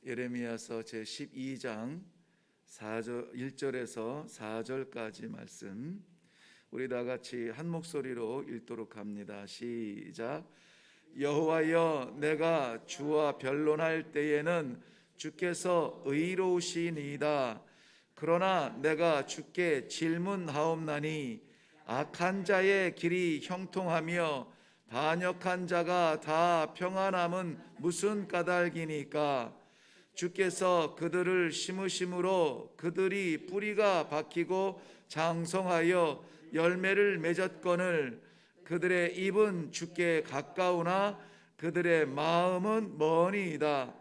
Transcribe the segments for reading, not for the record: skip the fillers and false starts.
예레미야서 제12장 1절에서 4절까지 말씀 우리 다 같이 한 목소리로 읽도록 합니다. 시작. 여호와여, 내가 주와 변론할 때에는 주께서 의로우시니이다. 그러나 내가 주께 질문하옵나니 악한 자의 길이 형통하며 반역한 자가 다 평안함은 무슨 까닭이니까? 주께서 그들을 심으심으로 그들이 뿌리가 박히고 장성하여 열매를 맺었거늘 그들의 입은 주께 가까우나 그들의 마음은 머니이다.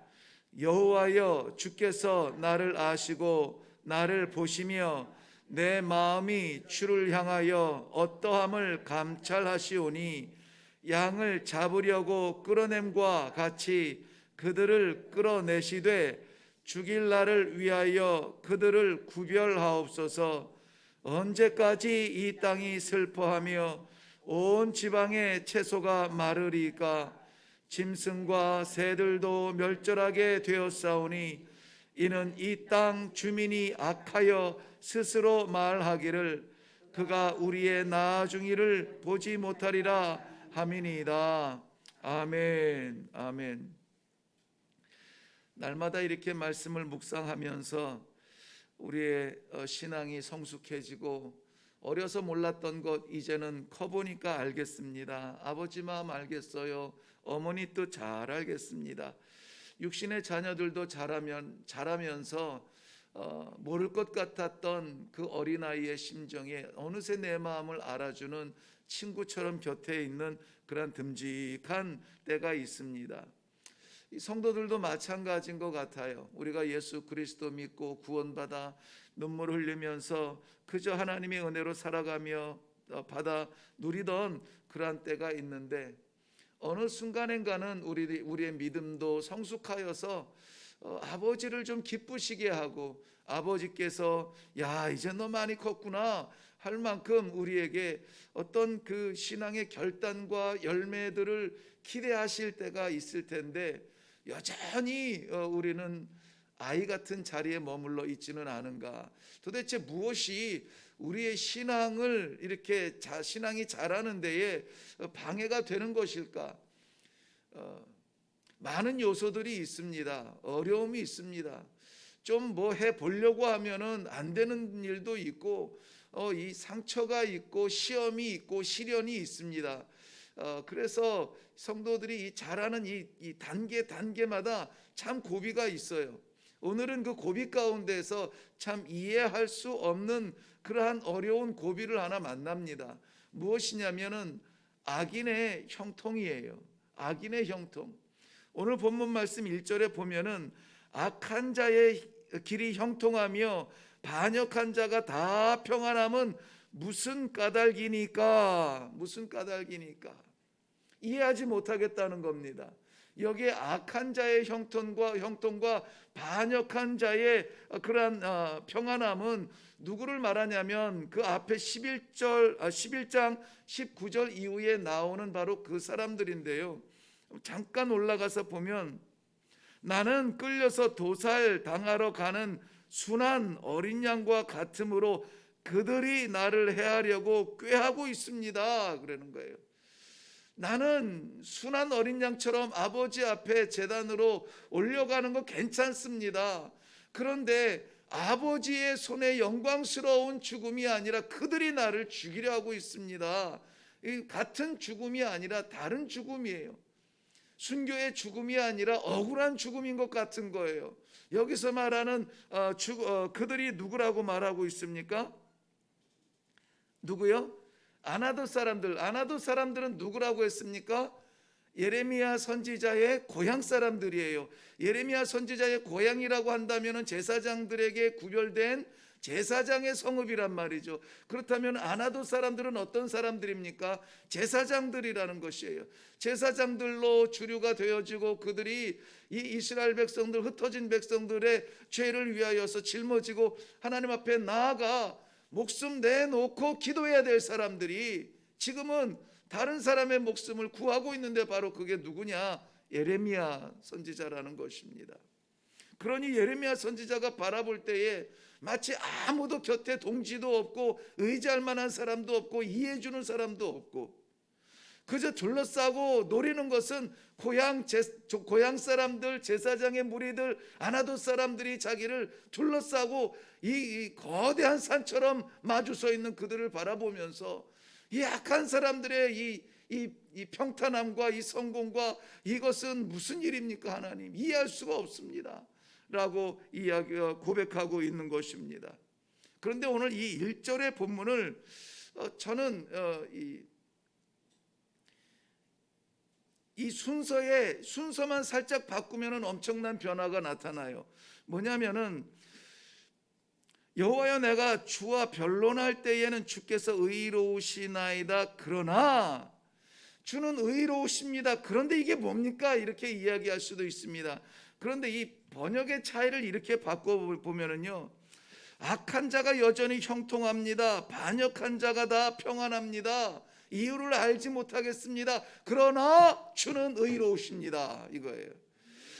여호와여, 주께서 나를 아시고 나를 보시며 내 마음이 주를 향하여 어떠함을 감찰하시오니 양을 잡으려고 끌어냄과 같이 그들을 끌어내시되 죽일 날을 위하여 그들을 구별하옵소서. 언제까지 이 땅이 슬퍼하며 온 지방의 채소가 마르리까? 짐승과 새들도 멸절하게 되었사오니 이는 이 땅 주민이 악하여 스스로 말하기를 그가 우리의 나중이를 보지 못하리라 함이니이다. 아멘. 아멘. 날마다 이렇게 말씀을 묵상하면서 우리의 신앙이 성숙해지고 어려서 몰랐던 것 이제는 커보니까 알겠습니다. 아버지 마음 알겠어요. 어머니 뜻 잘 알겠습니다. 육신의 자녀들도 자라면서 모를 것 같았던 그 어린아이의 심정에 어느새 내 마음을 알아주는 친구처럼 곁에 있는 그런 듬직한 때가 있습니다. 이 성도들도 마찬가지인 것 같아요. 우리가 예수 그리스도 믿고 구원받아 눈물 흘리면서 그저 하나님의 은혜로 살아가며 받아 누리던 그러한 때가 있는데 어느 순간인가는 우리의 믿음도 성숙하여서 아버지를 좀 기쁘시게 하고 아버지께서 야 이제 너 많이 컸구나 할 만큼 우리에게 어떤 그 신앙의 결단과 열매들을 기대하실 때가 있을 텐데 여전히 우리는 아이 같은 자리에 머물러 있지는 않은가? 도대체 무엇이 우리의 신앙을 이렇게 신앙이 자라는 데에 방해가 되는 것일까? 많은 요소들이 있습니다. 어려움이 있습니다. 좀 뭐 해보려고 하면은 안 되는 일도 있고 이 상처가 있고 시험이 있고 시련이 있습니다. 그래서 성도들이 자라는 이 단계마다 참 고비가 있어요. 오늘은 그 고비 가운데서 참 이해할 수 없는 그러한 어려운 고비를 하나 만납니다. 무엇이냐면은 악인의 형통이에요. 악인의 형통. 오늘 본문 말씀 1절에 보면은 악한 자의 길이 형통하며 반역한 자가 다 평안함은 무슨 까닭이니까? 무슨 까닭이니까? 이해하지 못하겠다는 겁니다. 여기에 악한 자의 형통과 반역한 자의 그러한 평안함은 누구를 말하냐면 그 앞에 11장 19절 이후에 나오는 바로 그 사람들인데요. 잠깐 올라가서 보면 나는 끌려서 도살 당하러 가는 순한 어린 양과 같으므로 그들이 나를 해하려고 꾀하고 있습니다. 그러는 거예요. 나는 순한 어린 양처럼 아버지 앞에 제단으로 올려가는 거 괜찮습니다. 그런데 아버지의 손에 영광스러운 죽음이 아니라 그들이 나를 죽이려 하고 있습니다. 같은 죽음이 아니라 다른 죽음이에요. 순교의 죽음이 아니라 억울한 죽음인 것 같은 거예요. 여기서 말하는 그들이 누구라고 말하고 있습니까? 누구요? 아나도 사람들은 누구라고 했습니까? 예레미야 선지자의 고향 사람들이에요. 예레미야 선지자의 고향이라고 한다면 제사장들에게 구별된 제사장의 성읍이란 말이죠. 그렇다면 아나도 사람들은 어떤 사람들입니까? 제사장들이라는 것이에요. 제사장들로 주류가 되어지고 그들이 이 이스라엘 백성들, 흩어진 백성들의 죄를 위하여서 짊어지고 하나님 앞에 나아가 목숨 내놓고 기도해야 될 사람들이 지금은 다른 사람의 목숨을 구하고 있는데 바로 그게 누구냐? 예레미야 선지자라는 것입니다. 그러니 예레미야 선지자가 바라볼 때에 마치 아무도 곁에 동지도 없고 의지할 만한 사람도 없고 이해해주는 사람도 없고 그저 둘러싸고 노리는 것은 고향 사람들, 제사장의 무리들, 아나돗 사람들이 자기를 둘러싸고 이 거대한 산처럼 마주 서 있는 그들을 바라보면서 이 악한 사람들의 이 평탄함과 이 성공과 이것은 무슨 일입니까 하나님? 이해할 수가 없습니다 라고 이야기가 고백하고 있는 것입니다. 그런데 오늘 이 1절의 본문을 저는 이 순서만 살짝 바꾸면 엄청난 변화가 나타나요. 뭐냐면은 여호와여 내가 주와 변론할 때에는 주께서 의로우시나이다. 그러나 주는 의로우십니다. 그런데 이게 뭡니까? 이렇게 이야기할 수도 있습니다. 그런데 이 번역의 차이를 이렇게 바꿔보면은요, 악한 자가 여전히 형통합니다. 반역한 자가 다 평안합니다. 이유를 알지 못하겠습니다. 그러나 주는 의로우십니다. 이거예요.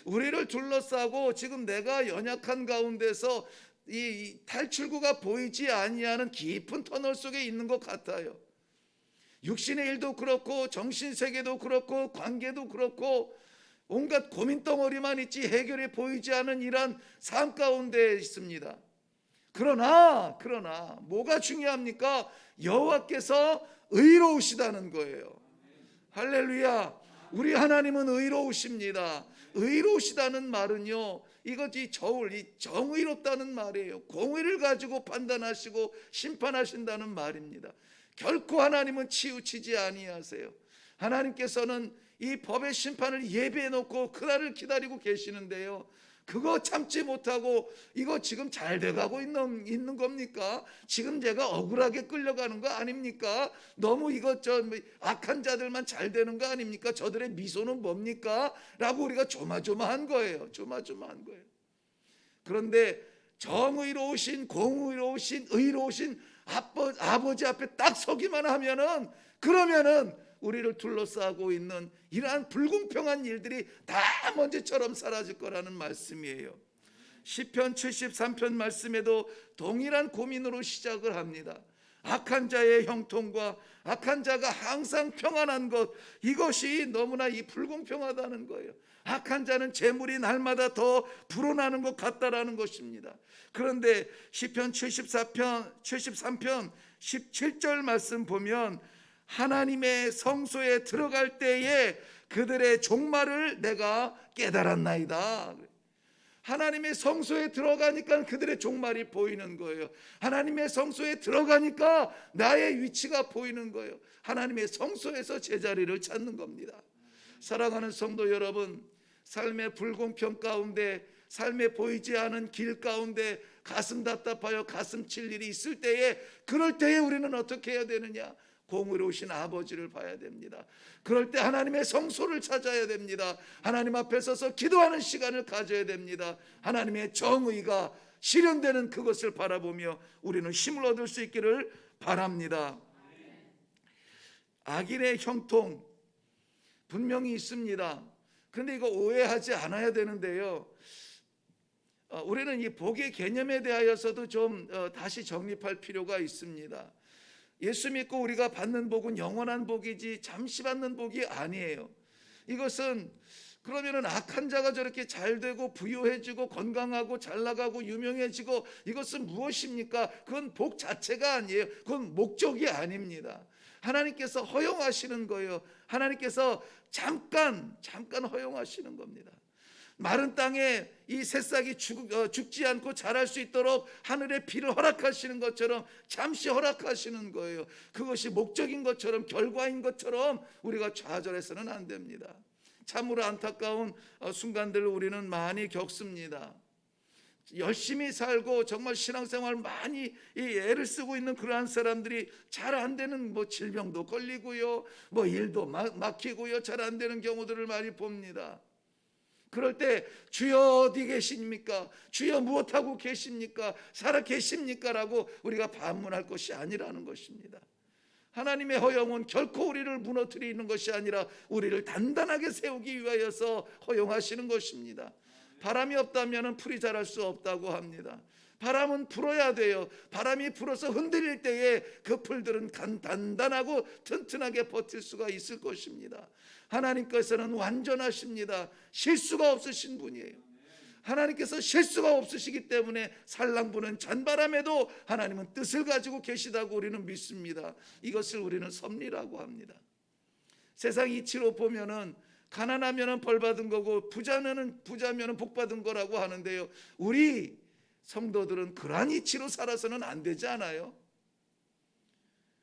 우리를 둘러싸고 지금 내가 연약한 가운데서 이 탈출구가 보이지 아니하는 깊은 터널 속에 있는 것 같아요. 육신의 일도 그렇고 정신세계도 그렇고 관계도 그렇고 온갖 고민 덩어리만 있지 해결이 보이지 않은 이러한 삶 가운데 있습니다. 그러나 뭐가 중요합니까? 여호와께서 의로우시다는 거예요. 할렐루야. 우리 하나님은 의로우십니다. 의로우시다는 말은요, 이것이 정의롭다는 말이에요. 공의를 가지고 판단하시고 심판하신다는 말입니다. 결코 하나님은 치우치지 아니하세요. 하나님께서는 이 법의 심판을 예비해 놓고 그날을 기다리고 계시는데요, 그거 참지 못하고 이거 지금 잘 돼가고 있는 겁니까? 지금 제가 억울하게 끌려가는 거 아닙니까? 너무 악한 자들만 잘 되는 거 아닙니까? 저들의 미소는 뭡니까? 라고 우리가 조마조마한 거예요. 조마조마한 거예요. 그런데 정의로우신, 공의로우신, 의로우신 아버지 앞에 딱 서기만 하면은, 그러면은 우리를 둘러싸고 있는 이러한 불공평한 일들이 다 먼지처럼 사라질 거라는 말씀이에요. 시편 73편 말씀에도 동일한 고민으로 시작을 합니다. 악한 자의 형통과 악한 자가 항상 평안한 것, 이것이 너무나 이 불공평하다는 거예요. 악한 자는 재물이 날마다 더 불어나는 것 같다라는 것입니다. 그런데 시편 73편 17절 말씀 보면 하나님의 성소에 들어갈 때에 그들의 종말을 내가 깨달았나이다. 하나님의 성소에 들어가니까 그들의 종말이 보이는 거예요. 하나님의 성소에 들어가니까 나의 위치가 보이는 거예요. 하나님의 성소에서 제자리를 찾는 겁니다. 사랑하는 성도 여러분, 삶의 불공평 가운데, 삶에 보이지 않은 길 가운데 가슴 답답하여 가슴 칠 일이 있을 때에, 그럴 때에 우리는 어떻게 해야 되느냐? 공의로우신 아버지를 봐야 됩니다. 그럴 때 하나님의 성소를 찾아야 됩니다. 하나님 앞에 서서 기도하는 시간을 가져야 됩니다. 하나님의 정의가 실현되는 그것을 바라보며 우리는 힘을 얻을 수 있기를 바랍니다. 악인의 형통 분명히 있습니다. 그런데 이거 오해하지 않아야 되는데요, 우리는 이 복의 개념에 대하여서도 좀 다시 정립할 필요가 있습니다. 예수 믿고 우리가 받는 복은 영원한 복이지 잠시 받는 복이 아니에요. 이것은 그러면은 악한 자가 저렇게 잘 되고 부유해지고 건강하고 잘 나가고 유명해지고 이것은 무엇입니까? 그건 복 자체가 아니에요. 그건 목적이 아닙니다. 하나님께서 허용하시는 거예요. 하나님께서 잠깐 허용하시는 겁니다. 마른 땅에 이 새싹이 죽지 않고 자랄 수 있도록 하늘의 비를 허락하시는 것처럼 잠시 허락하시는 거예요. 그것이 목적인 것처럼, 결과인 것처럼 우리가 좌절해서는 안 됩니다. 참으로 안타까운 순간들을 우리는 많이 겪습니다. 열심히 살고 정말 신앙생활 많이 애를 쓰고 있는 그러한 사람들이 잘 안 되는 질병도 걸리고요, 일도 막히고요, 잘 안 되는 경우들을 많이 봅니다. 그럴 때 주여 어디 계십니까? 주여 무엇하고 계십니까? 살아 계십니까? 라고 우리가 반문할 것이 아니라는 것입니다. 하나님의 허용은 결코 우리를 무너뜨리는 것이 아니라 우리를 단단하게 세우기 위하여서 허용하시는 것입니다. 바람이 없다면 풀이 자랄 수 없다고 합니다. 바람은 불어야 돼요. 바람이 불어서 흔들릴 때에 그 풀들은 단단하고 튼튼하게 버틸 수가 있을 것입니다. 하나님께서는 완전하십니다. 실수가 없으신 분이에요. 하나님께서 실수가 없으시기 때문에 살랑 부는 잔바람에도 하나님은 뜻을 가지고 계시다고 우리는 믿습니다. 이것을 우리는 섭리라고 합니다. 세상 이치로 보면은 가난하면은 벌 받은 거고 부자면은 복 받은 거라고 하는데요. 우리 성도들은 그러한 이치로 살아서는 안 되지 않아요?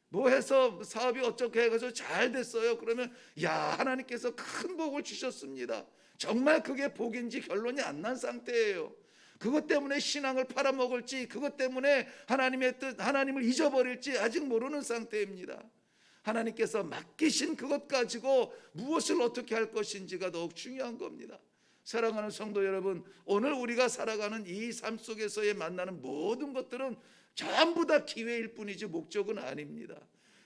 뭐 해서 사업이 어떻게 해가지고 잘 됐어요. 그러면 야, 하나님께서 큰 복을 주셨습니다. 정말 그게 복인지 결론이 안 난 상태예요. 그것 때문에 신앙을 팔아먹을지, 그것 때문에 하나님의 뜻, 하나님을 잊어버릴지 아직 모르는 상태입니다. 하나님께서 맡기신 그것 가지고 무엇을 어떻게 할 것인지가 더욱 중요한 겁니다. 사랑하는 성도 여러분, 오늘 우리가 살아가는 이 삶 속에서의 만나는 모든 것들은 전부 다 기회일 뿐이지 목적은 아닙니다.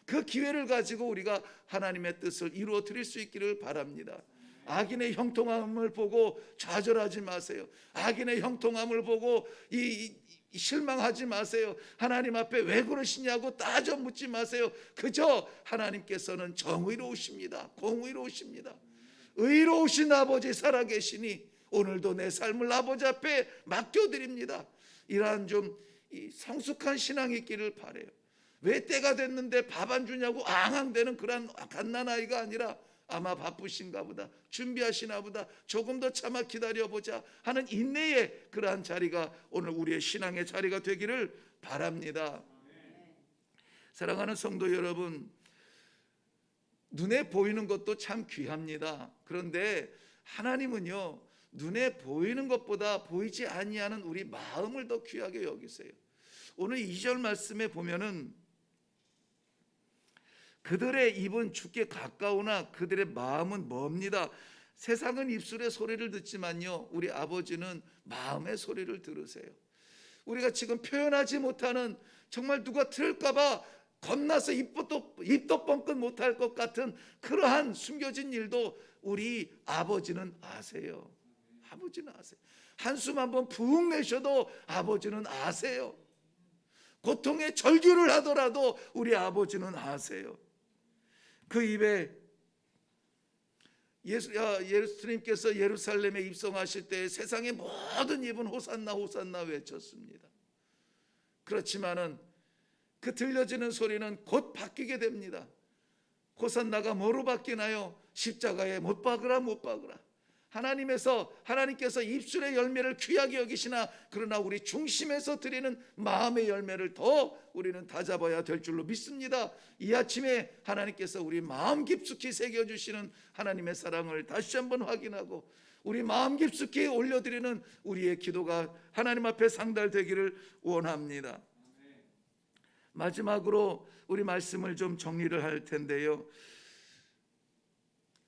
그 기회를 가지고 우리가 하나님의 뜻을 이루어 드릴 수 있기를 바랍니다. 악인의 형통함을 보고 좌절하지 마세요. 악인의 형통함을 보고 실망하지 마세요. 하나님 앞에 왜 그러시냐고 따져 묻지 마세요. 그저 하나님께서는 정의로우십니다. 공의로우십니다. 의로우신 아버지 살아계시니 오늘도 내 삶을 아버지 앞에 맡겨드립니다. 이러한 좀 성숙한 신앙이 있기를 바라요. 왜 때가 됐는데 밥 안 주냐고 앙앙대는 그런 갓난아이가 아니라 아마 바쁘신가 보다, 준비하시나 보다, 조금 더 참아 기다려보자 하는 인내의 그러한 자리가 오늘 우리의 신앙의 자리가 되기를 바랍니다. 사랑하는 성도 여러분, 눈에 보이는 것도 참 귀합니다. 그런데 하나님은요, 눈에 보이는 것보다 보이지 아니하는 우리 마음을 더 귀하게 여기세요. 오늘 2절 말씀에 보면은 그들의 입은 주께 가까우나 그들의 마음은 멉니다. 세상은 입술의 소리를 듣지만요, 우리 아버지는 마음의 소리를 들으세요. 우리가 지금 표현하지 못하는, 정말 누가 들을까 봐 겁나서 입도 뻥끗 못할 것 같은 그러한 숨겨진 일도 우리 아버지는 아세요. 아버지는 아세요. 한숨 한번 푹 내셔도 아버지는 아세요. 고통의 절규를 하더라도 우리 아버지는 아세요. 그 입에 예수님께서 예루살렘에 입성하실 때 세상의 모든 입은 호산나 호산나 외쳤습니다. 그렇지만은 그 들려지는 소리는 곧 바뀌게 됩니다. 호산나가 뭐로 바뀌나요? 십자가에 못 박으라 못 박으라. 하나님께서 입술의 열매를 귀하게 여기시나, 그러나 우리 중심에서 드리는 마음의 열매를 더 우리는 다잡아야 될 줄로 믿습니다. 이 아침에 하나님께서 우리 마음 깊숙이 새겨주시는 하나님의 사랑을 다시 한번 확인하고 우리 마음 깊숙이 올려드리는 우리의 기도가 하나님 앞에 상달되기를 원합니다. 마지막으로 우리 말씀을 좀 정리를 할 텐데요,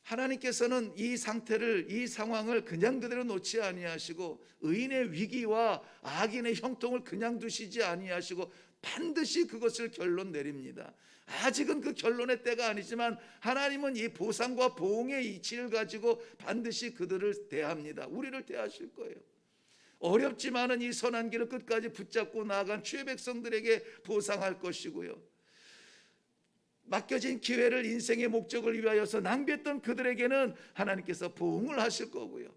하나님께서는 이 상황을 그냥 그대로 놓지 아니하시고 의인의 위기와 악인의 형통을 그냥 두시지 아니하시고 반드시 그것을 결론 내립니다. 아직은 그 결론의 때가 아니지만 하나님은 이 보상과 보응의 이치를 가지고 반드시 그들을 대합니다. 우리를 대하실 거예요. 어렵지만은 이 선한 길을 끝까지 붙잡고 나아간 주의 백성들에게 보상할 것이고요, 맡겨진 기회를 인생의 목적을 위하여서 낭비했던 그들에게는 하나님께서 보응을 하실 거고요,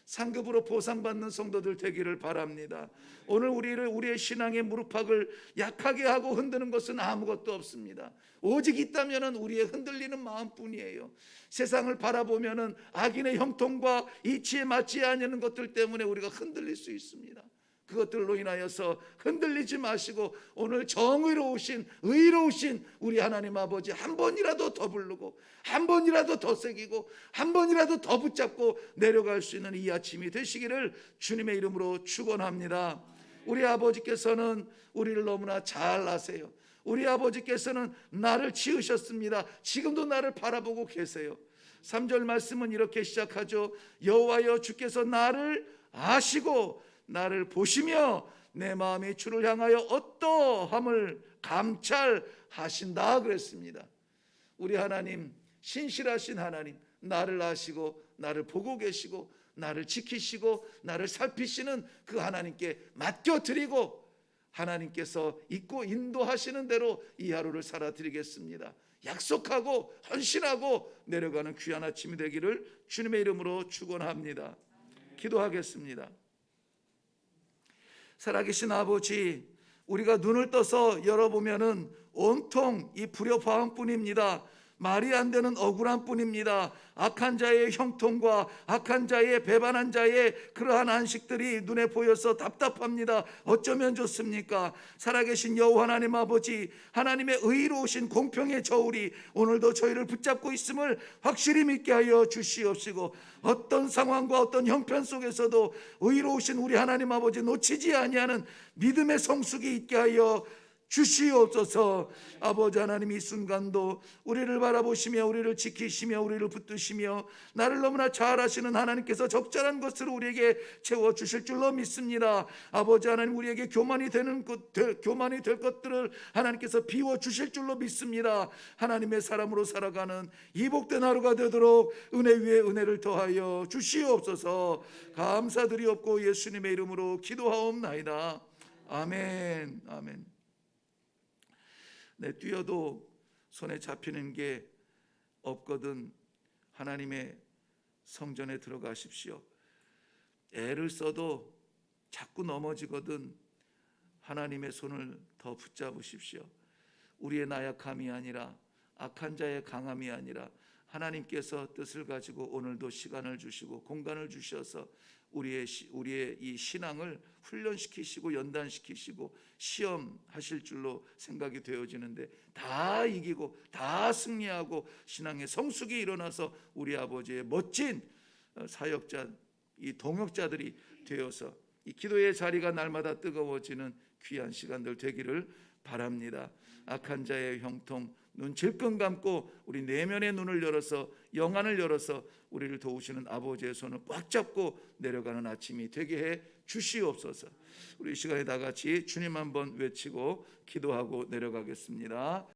상급으로 보상받는 성도들 되기를 바랍니다. 오늘 우리의 신앙의 무릎팍을 약하게 하고 흔드는 것은 아무것도 없습니다. 오직 있다면 우리의 흔들리는 마음뿐이에요. 세상을 바라보면 악인의 형통과 이치에 맞지 않는 것들 때문에 우리가 흔들릴 수 있습니다. 그것들로 인하여서 흔들리지 마시고 오늘 정의로우신 의로우신 우리 하나님 아버지 한 번이라도 더 부르고 한 번이라도 더 새기고 한 번이라도 더 붙잡고 내려갈 수 있는 이 아침이 되시기를 주님의 이름으로 축원합니다. 우리 아버지께서는 우리를 너무나 잘 아세요. 우리 아버지께서는 나를 지으셨습니다. 지금도 나를 바라보고 계세요. 3절 말씀은 이렇게 시작하죠. 여호와여 주께서 나를 아시고 나를 보시며 내 마음이 주를 향하여 어떠함을 감찰하신다 그랬습니다. 우리 하나님, 신실하신 하나님, 나를 아시고 나를 보고 계시고 나를 지키시고 나를 살피시는 그 하나님께 맡겨드리고 하나님께서 있고 인도하시는 대로 이 하루를 살아드리겠습니다. 약속하고 헌신하고 내려가는 귀한 아침이 되기를 주님의 이름으로 축원합니다. 기도하겠습니다. 살아계신 아버지, 우리가 눈을 떠서 열어보면은 온통 이 불협화음뿐입니다. 말이 안 되는 억울한 뿐입니다. 악한 자의 형통과 악한 자의 배반한 자의 그러한 안식들이 눈에 보여서 답답합니다. 어쩌면 좋습니까? 살아계신 여호와 하나님 아버지, 하나님의 의로우신 공평의 저울이 오늘도 저희를 붙잡고 있음을 확실히 믿게 하여 주시옵시고, 어떤 상황과 어떤 형편 속에서도 의로우신 우리 하나님 아버지 놓치지 아니하는 믿음의 성숙이 있게 하여 주시옵소서. 아버지 하나님, 이 순간도 우리를 바라보시며 우리를 지키시며 우리를 붙드시며 나를 너무나 잘 아시는 하나님께서 적절한 것으로 우리에게 채워주실 줄로 믿습니다. 아버지 하나님, 우리에게 교만이 될 것들을 하나님께서 비워주실 줄로 믿습니다. 하나님의 사람으로 살아가는 이 복된 하루가 되도록 은혜 위에 은혜를 더하여 주시옵소서. 감사드리옵고 예수님의 이름으로 기도하옵나이다. 아멘. 아멘. 네, 뛰어도 손에 잡히는 게 없거든 하나님의 성전에 들어가십시오. 애를 써도 자꾸 넘어지거든 하나님의 손을 더 붙잡으십시오. 우리의 나약함이 아니라 악한 자의 강함이 아니라 하나님께서 뜻을 가지고 오늘도 시간을 주시고 공간을 주셔서 우리의 이 신앙을 훈련시키시고 연단시키시고 시험하실 줄로 생각이 되어지는데, 다 이기고 다 승리하고 신앙의 성숙이 일어나서 우리 아버지의 멋진 사역자, 이 동역자들이 되어서 이 기도의 자리가 날마다 뜨거워지는 귀한 시간들 되기를 바랍니다. 악한 자의 형통, 눈 질끈 감고 우리 내면의 눈을 열어서 영안을 열어서 우리를 도우시는 아버지의 손을 꽉 잡고 내려가는 아침이 되게 해 주시옵소서. 우리 이 시간에 다 같이 주님 한번 외치고 기도하고 내려가겠습니다.